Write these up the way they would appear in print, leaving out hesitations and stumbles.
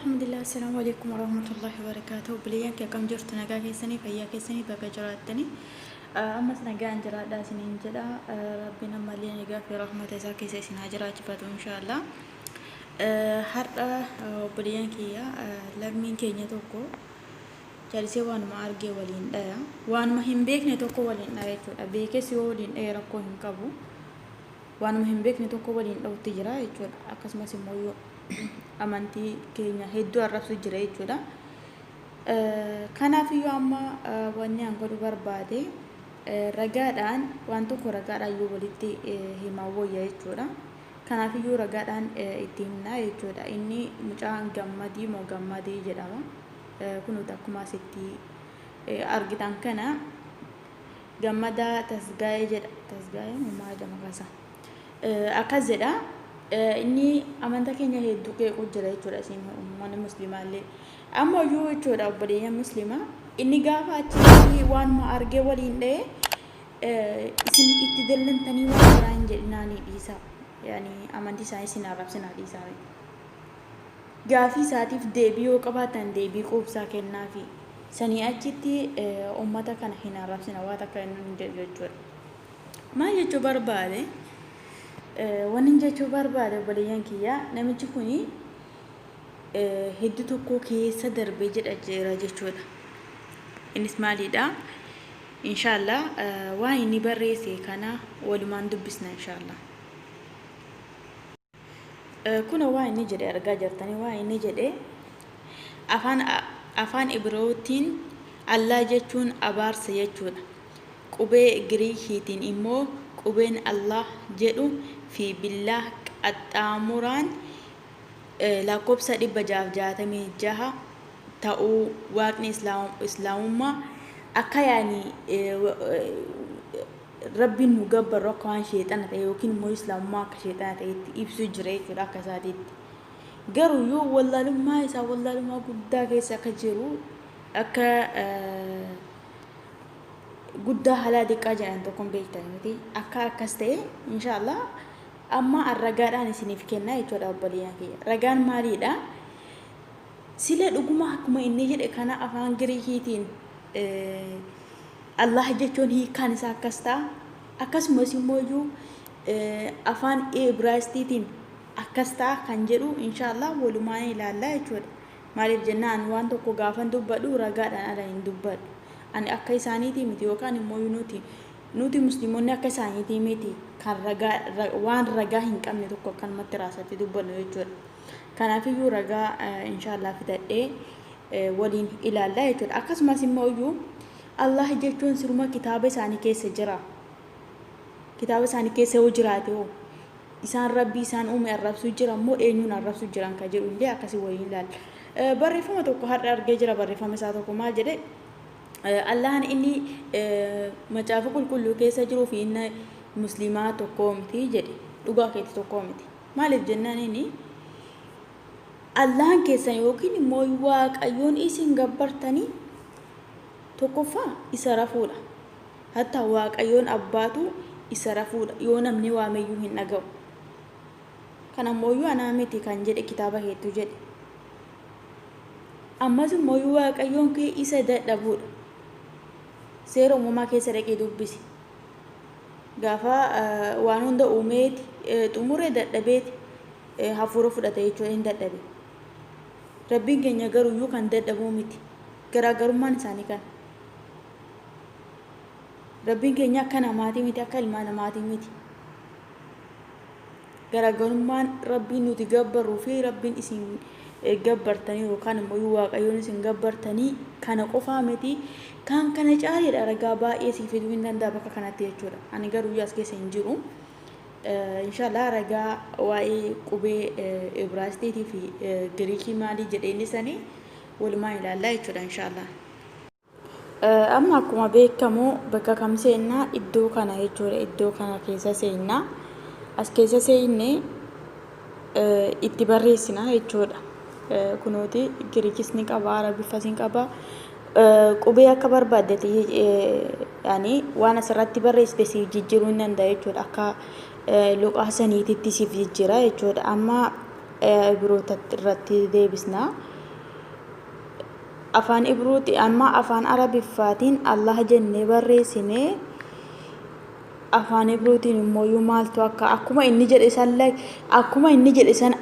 alhamdulillah. Assalamualaikum warahmatullahi wabarakatuh. Beliyan kee kam jirtu nagaa keessanii fayyaa keessanii bakka jiraattanii ammas nagaan jiraadhaa isiniin jedha. Rabbiin ammallee nagaa fi rahmata isaa keessa isin haa jiraachifatu inshaallah. Har'a beliyan kiyya lammiin keenya tokko jalisee waanuma argee waliin dhaya waanuma hin beekne tokko waliin dhaya jechuudha. Beekes yoo waliin dhaya rakkoo hin qabu. Waanuma hin beekne tokko waliin dhawutti jira jechuudha. Akkasumas immoo yoo amantii keenya hedduu arrabsu jira jechuudha. Kanaaf iyyuu amma wanni an godhu barbaade ragaadhaan waan tokko ragaadhaan yoo walitti himaa wayya jechuudha. Kanaaf iyyuu ragaadhaan itti himna jechuudha. Inni mucaan gammadii moo gammadii jedhama. Kunuuti akkuma asitti argitan kana gammadaa tasgaa'ee jedha. Tasgaa'ee maal jedhama kaasa akkas jedha. Inni amantaa keenya hedduu qeequu jira jechuudha. Isin uummanni muslimaallee amma iyyuu jechuudha obboleeyyan muslimaa inni gaafa achi waanuma argee waliin dha'e isin itti dallantanii waan biraa hin jedhinaanii dhiisa. Yaani amantii isaanii isin arrabsinaa dhiisaa. Gaafii isaatiif deebii yoo qabaatan deebii quubsaa kennaafi sanii achitti uummata kana hin arrabsina waan akka hin jedhu jechuudha. Maal jechuu barbaade? Wanni jechuu barbaade obboleeyyan kiyya namichi kuni hedduu tokko keessa darbee jedha jira jechuudha. Innis maalidha? Inshaallah waan inni barreesse kana walumaan dubbisna inshaallah. Kuna waan inni jedhe argaa jirtanii waan inni jedhe afaan Ibrootiin Allah jechuun abaarsa jechuudha. Qubee Giriikiitiin immoo qubeen Allah jedhu fi billah qaxxaamuraan lakkoofsa 666 ta'uu waaqni islaamummaa akka yaani rabbiin nu gabbaru akka waan sheexana ta'e yookiin immoo islaamummaa akka sheexana ta'etti ibsu jira jechuudha akka isaatiitti. Garuu yoo wallaalummaa isaa wallaalummaa guddaa keessa akka jiru akka guddaa halaa diqqaa jedhan tokkoon beektan miti akka akkas ta'e inshaallah amma ragaadhaan isiniif kennaa jechuudha obboleeyyan kiyya. Ragaan maalidha? Sila dhuguma akkuma inni jedhe kana afaan Giriikiitiin Allah jechuun hiikaan isaa akkas ta'a. Akkasumas immoo iyyuu afaan Ibraayistiitiin akkas ta'a kan jedhu inshaallah walumaan ilaallaa jechuudha. Maaliif jennaan waan tokko gaafan dubbadhu ragaadhaan ala hin dubbadhu. Ani akka isaaniitii miti yookaan immoo nuti musliimoonni akka isaaniitii miti kan waan ragaa hin qabne tokko akkanumatti raasatti dubbannu jechuudha. Kanaaf iyyuu ragaa inshaallah fidadhee waliin ilaallaa jechuudha. Akkasumas immoo iyyuu Allah jechuun siruma kitaaba isaanii keessa jira. Kitaaba isaanii keessa yoo jiraate hoo isaan rabbii isaan uume arrabsuu jira immoo eenyuun arrabsuu jiran ka jedhu illee akkasii waliin ilaalla. Barreeffama tokko har'a argee jira. Barreeffama isaa tokko maal jedhe? Allahan inni macaafa qulqulluu keessa jiruu fi inni muslimaa tokko miti jedhe. Dhugaa keetti tokko miti. Maaliif jennaan inni Allahan keessan yookiin immoo waaqayyoon isin gabbartanii tokkoffaa isa rafuudha. Hatta waaqayyoon abbaatu isa rafuudha yoo namni waameyyuu hin dhaga'u. Kana immoo anaa miti kan jedhe kitaaba keetu jedhe. Ammas immoo waaqayyoon kee isa dadhabuudha. Seera uumamaa keessa dhaqee dubbisi. Gaafa waan hunda uumeeti xumuree dadhabeeti hafuura fudhate jechuudha hin dadhabe. Rabbiin keenya garuu iyyuu kan dadhabuu miti. Garaagarummaan isaanii kana. Rabbiin keenya akka namaatii miti akka ilmaa namaatii miti. Garaagarummaan rabbiin nuti gabbaruu fi rabbiin isin gabbartanii yookaan immoo waaqayyoon isin gabbartanii kana qofaa miti kan kana caaleedha. Ragaa baay'ee siif fiduu hin danda'a bakka kanatti jechuudha. Ani garuu as keessa hin jiru. Inshaallah ragaa waa'ee qubee Ibraayistiitii fi Giriikii maalii jedheenii sanii walumaan ilaallaa jechuudha inshaallah. Amma akkuma beekamu bakka kam seennaa iddoo kana jechuudha. Iddoo kana keessa seennaa as keessa seennee itti barreessina jechuudha. Kunooti Giriikis ni qaba, Arabiffas ni qaba. Qubee akka barbaadde yaani waan asirratti barreessite siif jijjiiruu hin danda'a jechuudha. Akka luqaa saniititti siif jijjiira jechuudha. Amma biroota irratti deebisna. afaan ibruuti amma afaan arabiffaatiin Allah jennee barreessine afaan ibruutiin immoo yoo maaltu akka akkuma inni jedhe san akkuma inni jedhe san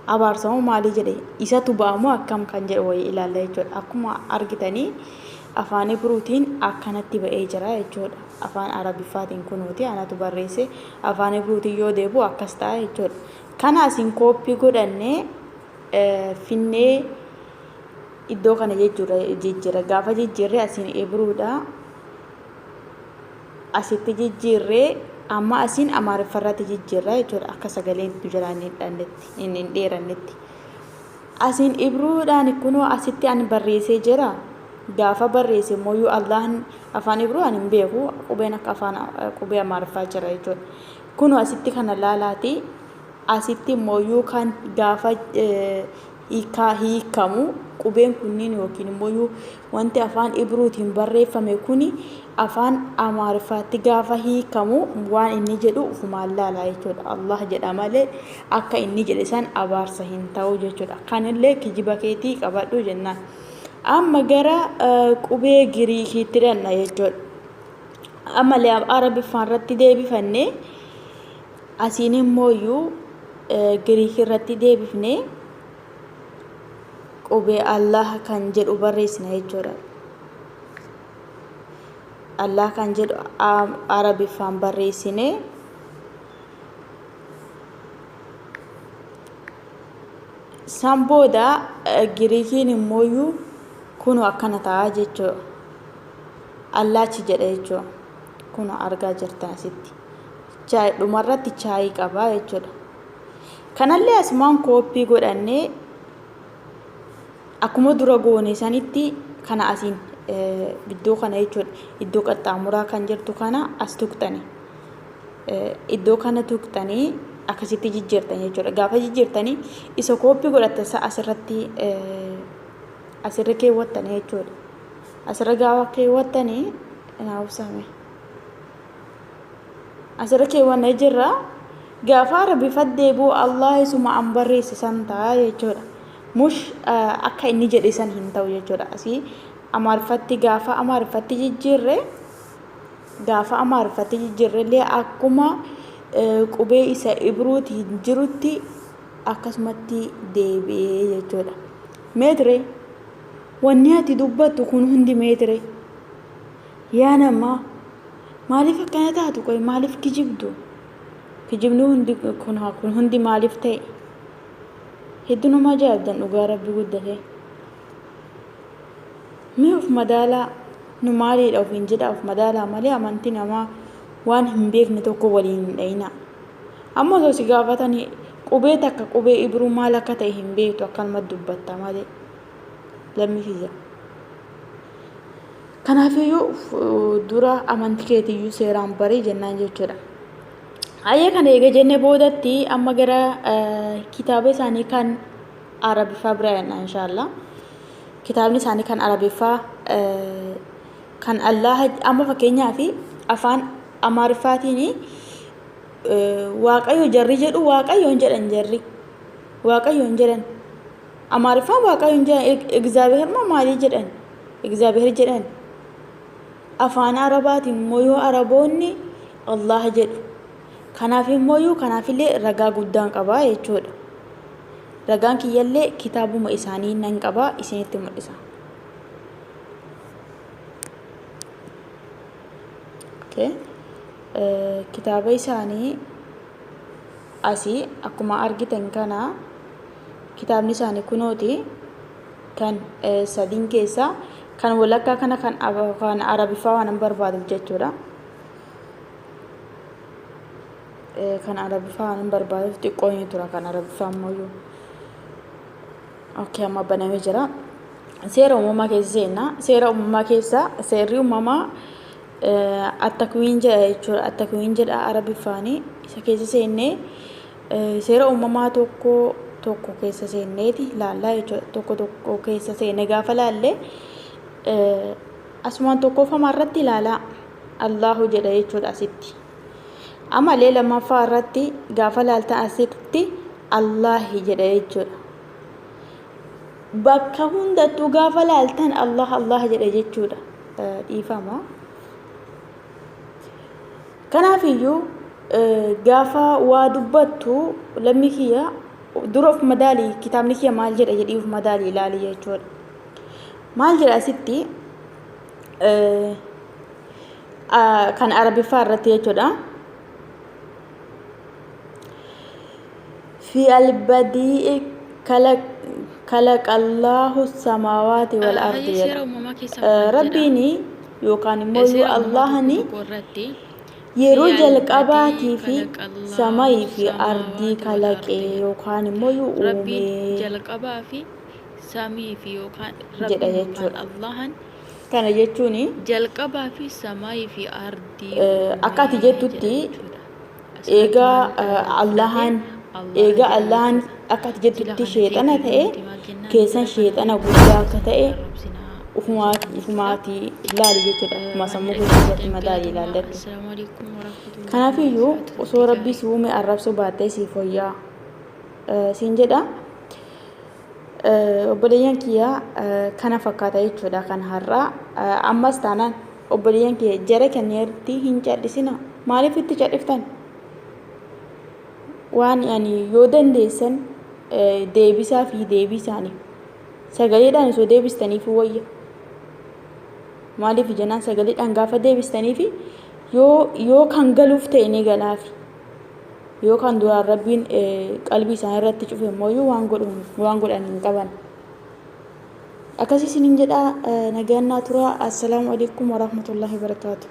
abaarsa moo maali jedhe isatu ba'amu akkam kan jedhe wayii ilaalla jechuudha. Akkuma argitanii afaan ibruutiin akkanatti ba'ee jira jechuudha. Afaan arabiffaatiin kunuuti anatu barreesse afaan ibruutiin yoo deebi'u akkas ta'a jechuudha. Kana asiin kooppii godhannee finnee iddoo kana jechuudha jijjiirra gaafa jijjiirree asiin ibruudha asitti jijjiirree amma asiin amaariffarratti jijjiirra jechuudha akka sagaleen jiraannetti hin dheerannetti asiin ibruudhaan kunoo asitti ani barreessee jira gaafa barreesse mooyyuu Allahan afaan ibruu ani hin beeku qubeen akka afaan qubee amaariffaa jira jechuudha. Kunoo asitti kana laalaati asitti mooyyuu kan gaafa hiikamu qubeen kunniin yookiin immoo wanti afaan ibruutiin barreeffame kuni afaan amaariffaatti gaafa hiikamu waan inni jedhu ufumaan laala jechuudha. Allah jedha malee akka inni jedhe san abaarsa hin ta'u jechuudha. Kanillee kijiba keetii qabadhu jennaan. Amma gara qubee Giriikiitti dhanna jechuudha. Ammallee arabiffaan irratti deebifannee asiin immoo Giriikii irratti deebifnee qubee Allah kan jedhu barreessina jechuudha. Allah kan jedhu arabiffaan barreessine san booda Giriikiin immoo kunu akkana ta'a jechuudha. Allachi jedha jechuudha. Kunu argaa jirtan asitti. Dhumarratti chaayii qaba jechuudha. Kanallee asumaan kooppii godhannee akkuma dura goone sanitti kana asiin iddoo kana jechuudha. Iddoo qaxxaamuraa kan jirtu kana as tuqxani. Iddoo kana tuqxanii akkasitti jijjiirtan jechuudha. Gaafa jijjiirtanii isa kooppii godhatte asirratti asirra keewwattanii jechuudha. Asirra gaafa keewwattanii naawusame. Asirra keewwannee jirra. Gaafa arabiffaa deebi'u Allah isuma an barreesse san ta'a jechuudha. Mush akka inni jedhe san hin ta'u jechuudha. Asii amaariffatti gaafa amaariffatti jijjiirrellee akkuma qubee isa ibruuti jirutti akkasumatti deebi'ee jechuudha. Meetire wanni ati dubbattu kun hundi meetire yaa nama maaliif akkana taatu qoy maaliif kijibdu? Kijibni kun hundi maaliif ta'e? Hedduu nama ajaa'ibdan dhugaa Rabbi guddate. Mee of madaalaa nu maaliidha ofiin jedha of madaalaa malee amantii namaa waan hin beekne tokko waliin hin dhayina. Amma osoo si gaafatanii qubee takka qubee ibruu maal akka ta'e hin beektu akkanumatti dubbatta malee lammifiyya. Kanaafiyyuu dura amantii keetiyyuu seeraan barii jennaan jechuudha. Ayyee kana eega jennee boodatti amma gara kitaaba isaanii kan arabiffaa bira yaadna inshaallah. Kitaabni isaanii kan arabiffaa kan Allah amma fakkeenyaaf afaan amaariffaatiin waaqayyo jarri jedhu waaqayyoon jedhan jarri waaqayyoon jedhan amaariffaan waaqayyoon jedhan egzaabeer maalii jedhan egzaabeer jedhan afaan arabaatiin immoo yoo araboonni Allah jedhu. Kanaaf immoo kanaafillee ragaa guddaan qabaa jechuudha. Ragaan kiyyallee kitaabuma isaanii nan qabaa isinitti mul'isa. Kitaaba isaanii asii akkuma argitan kana kitaabni isaanii kunooti kan sadiin keessaa kan walakkaa kana kan arabiffaa waan barbaaduuf jechuudha. Kan arabiffaa waan barbaaduuf xiqqoo tura kan arabiffaa immoo amma banamee jira. Seera uumamaa keessa seenna. Seera uumamaa keessa seerri uumamaa attakwiin jedha jechuudha. Attakwiin jedha arabiffaanii isa keessa seennee seera uumamaa tokko keessa seenneeti laallaa jechuudha. Tokko keessa seenne gaafa laalle asumaan tokkoffama irratti ilaalaa Allahu jedha jechuudha asitti. Amalee lammaffaa irratti gaafa laaltan asitti Allahi jedha jechuudha. bakka hundattuu gaafa laaltan Allah Allah jedha jechuudha. Dhiifama. Kanaafiyyuu gaafa waa dubbattu lammi kiyya dura of madaalii kitaabni kiyya maal jedha jedhii of madaalii ilaali jechuudha. Maal jedha asitti kan arabiffaa irratti jechuudha. في البديء خلق الله السماوات والأرض ربيني يوكان مويو اللهني يرو jalqabaati fi samaa'i fi ardii kalaqe yookaan immoo rabbi jalqabaa fi samii fi yookaan jedha jechuudha. Kana jechuun jalqabaa fi samii fi ardii akka ati jettutti eegaa Allahan akka ati jettutti sheexana ta'e keessan sheexana guddaa akka ta'e ufumaati ilaali jechuudha. Ufuma sammuu keessatti madaali ilaalladhu. Kanaafiyyuu osoo rabbi si uume arrabsuu baattee siif wayyaa siin jedha. Obboleeyyan kiyyaa kana fakkaata jechuudha kan har'aa. Ammas taanaan obboleeyyan kiyya jara kenneerti hin callisina. Maaliif itti cal'iftan? Waan ani yoo dandeessan deebisaa fi deebii isaanii sagaleedhaan osoo deebistaniif wayya. Maaliif jennaan sagaleedhaan gaafa deebistaniif yoo kan galuuf ta'e ni galaafi. Yoo kan duraan rabbiin qalbii isaanii irratti cufe immoo waan godhan hin qaban. Akkasii isiniin jedha. Nagaannaa tura. Assalaamu alaikum warahmatullahi wabarakatuh.